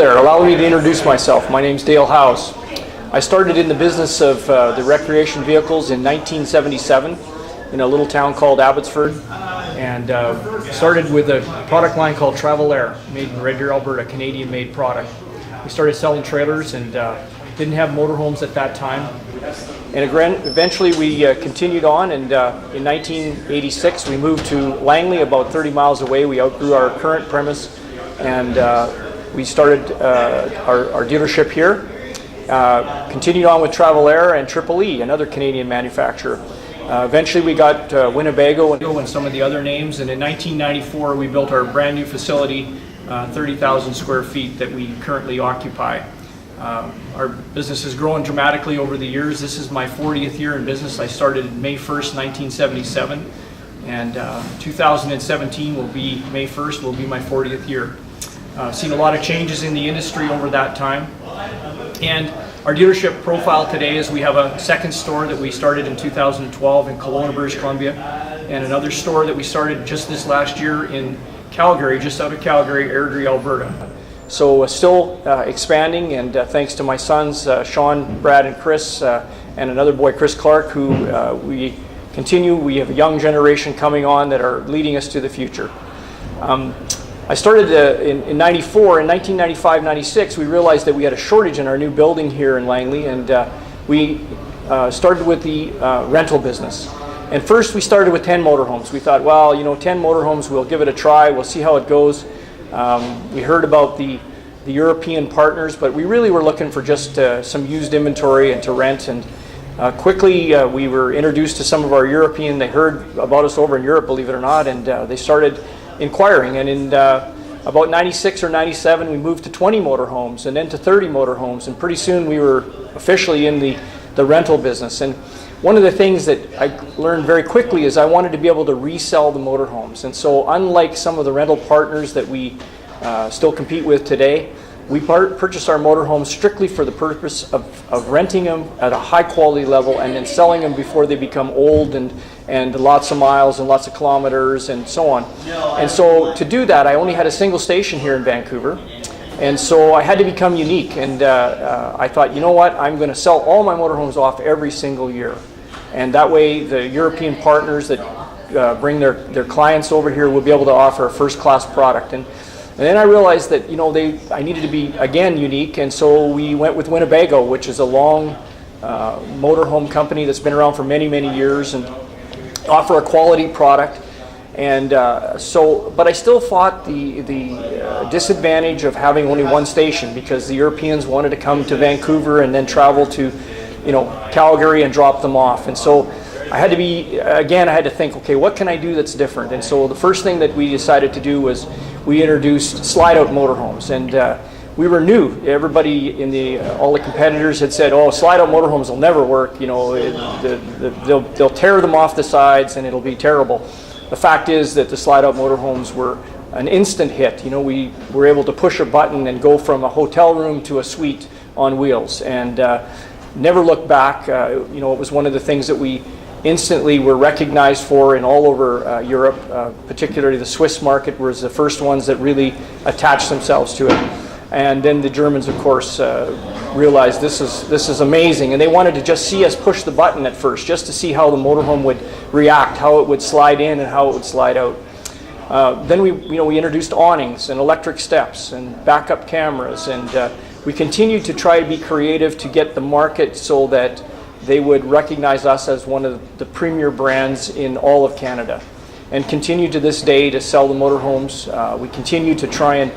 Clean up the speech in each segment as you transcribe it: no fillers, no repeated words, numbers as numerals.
there, allow me to introduce myself. My name's Dale House. I started in the business of the recreation vehicles in 1977 in a little town called Abbotsford, and started with a product line called Traveland RV, made in Red Deer, Alberta, Canadian-made product. We started selling trailers and didn't have motorhomes at that time. And eventually we continued on, and in 1986 we moved to Langley, about 30 miles away. We outgrew our current premise, and we started our dealership here. Continued on with Traveland and Triple E, another Canadian manufacturer. Eventually we got Winnebago and some of the other names, and in 1994 we built our brand new facility, 30,000 square feet that we currently occupy. Our business has grown dramatically over the years. This is my 40th year in business. I started May 1st, 1977, and 2017 will be May 1st, will be my 40th year. Seen a lot of changes in the industry over that time. And our dealership profile today is we have a second store that we started in 2012 in Kelowna, British Columbia, and another store that we started just this last year in Calgary, just out of Calgary, Airdrie, Alberta. So still expanding, and thanks to my sons, Sean, Brad, and Chris, and another boy, Chris Clark, who we continue. We have a young generation coming on that are leading us to the future. I started in 94. In 1995-96, we realized that we had a shortage in our new building here in Langley, and we started with the rental business. And first we started with 10 motorhomes. We thought, well, 10 motorhomes, we'll give it a try, we'll see how it goes. We heard about the European partners, but we really were looking for just some used inventory and to rent. And quickly we were introduced to some of our European, they heard about us over in Europe, believe it or not, and they started inquiring. And in about 96 or 97, we moved to 20 motorhomes and then to 30 motorhomes, and pretty soon we were officially in the rental business. And one of the things that I learned very quickly is I wanted to be able to resell the motorhomes. And so unlike some of the rental partners that we still compete with today, we purchase our motorhomes strictly for the purpose of renting them at a high quality level and then selling them before they become old and lots of miles and lots of kilometers and so on. And so to do that, I only had a single station here in Vancouver. And so I had to become unique, and I thought, you know what, I'm going to sell all my motorhomes off every single year. And that way the European partners that bring their clients over here will be able to offer a first-class product. And then I realized that I needed to be again unique, and so we went with Winnebago, which is a long motorhome company that's been around for many, many years and offer a quality product. And but I still fought the disadvantage of having only one station, because the Europeans wanted to come to Vancouver and then travel to Calgary and drop them off. And so I had to think, okay, what can I do that's different? And so the first thing that we decided to do was we introduced slide-out motorhomes, and we were new. Everybody all the competitors had said, oh, slide-out motorhomes will never work. They'll tear them off the sides and it'll be terrible. The fact is that the slide-out motorhomes were an instant hit. We were able to push a button and go from a hotel room to a suite on wheels, and never looked back. It was one of the things that we instantly were recognized for in all over Europe, particularly the Swiss market was the first ones that really attached themselves to it. And then the Germans, of course, realized this is amazing, and they wanted to just see us push the button at first, just to see how the motorhome would react, how it would slide in and how it would slide out. Then we introduced awnings and electric steps and backup cameras, and we continued to try to be creative to get the market so that they would recognize us as one of the premier brands in all of Canada, and continue to this day to sell the motorhomes. We continue to try and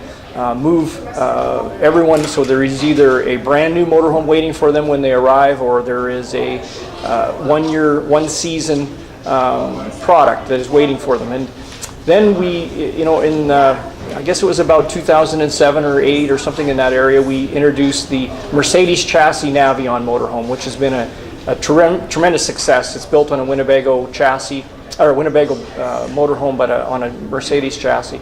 move everyone, so there is either a brand new motorhome waiting for them when they arrive, or there is a one season product that is waiting for them. And then we, I guess it was about 2007 or 8 or something in that area, we introduced the Mercedes chassis Navion motorhome, which has been a tremendous success. It's built on a Winnebago chassis, or a Winnebago motorhome, but on a Mercedes chassis.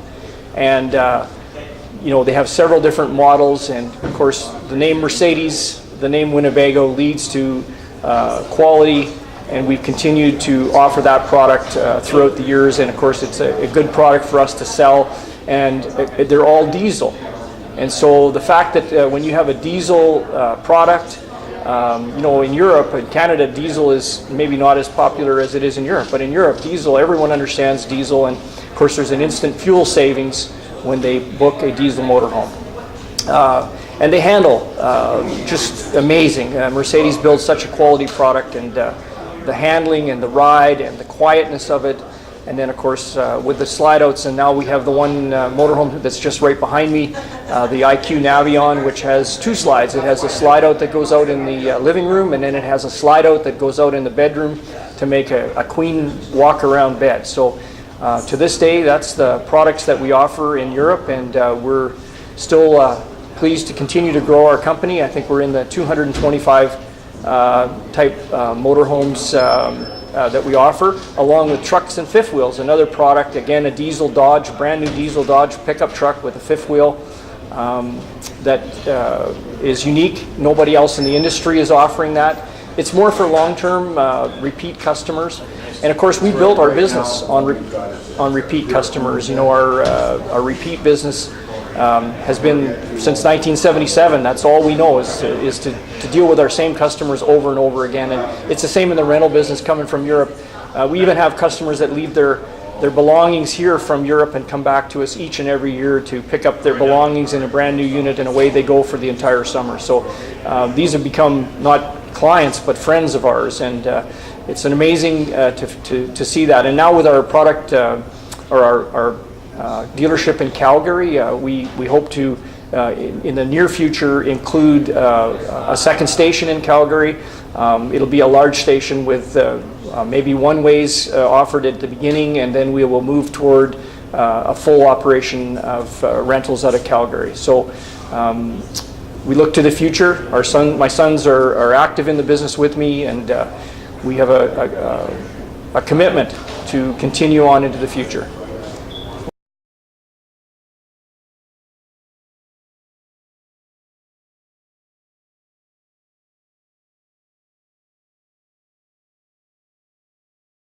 And they have several different models, and of course the name Mercedes, the name Winnebago leads to quality, and we've continued to offer that product throughout the years. And of course it's a good product for us to sell, and they're all diesel. And so the fact that when you have a diesel product, you know, in Europe and Canada, diesel is maybe not as popular as it is in Europe. But in Europe, diesel, everyone understands diesel. And of course, there's an instant fuel savings when they book a diesel motorhome. And they handle just amazing. Mercedes builds such a quality product, and the handling and the ride and the quietness of it. And then, of course, with the slide-outs, and now we have the one motorhome that's just right behind me, the IQ Navion, which has two slides. It has a slide-out that goes out in the living room, and then it has a slide-out that goes out in the bedroom to make a queen walk-around bed. So to this day, that's the products that we offer in Europe, and we're still pleased to continue to grow our company. I think we're in the 225 type motorhomes that we offer, along with trucks and fifth wheels. Another product, again, a diesel Dodge, brand new diesel Dodge pickup truck with a fifth wheel that is unique. Nobody else in the industry is offering that. It's more for long-term repeat customers. And of course, we built our business on repeat customers. You know, our repeat business has been since 1977. That's all we know is to deal with our same customers over and over again. And it's the same in the rental business coming from Europe. We even have customers that leave their belongings here from Europe and come back to us each and every year to pick up their belongings in a brand new unit, and away they go for the entire summer. So these have become not clients but friends of ours, and it's an amazing to see that. And now with our product or our dealership in Calgary, we hope to in the near future include a second station in Calgary. It'll be a large station with maybe one-ways offered at the beginning, and then we will move toward a full operation of rentals out of Calgary. So we look to the future. My sons are active in the business with me, and we have a commitment to continue on into the future.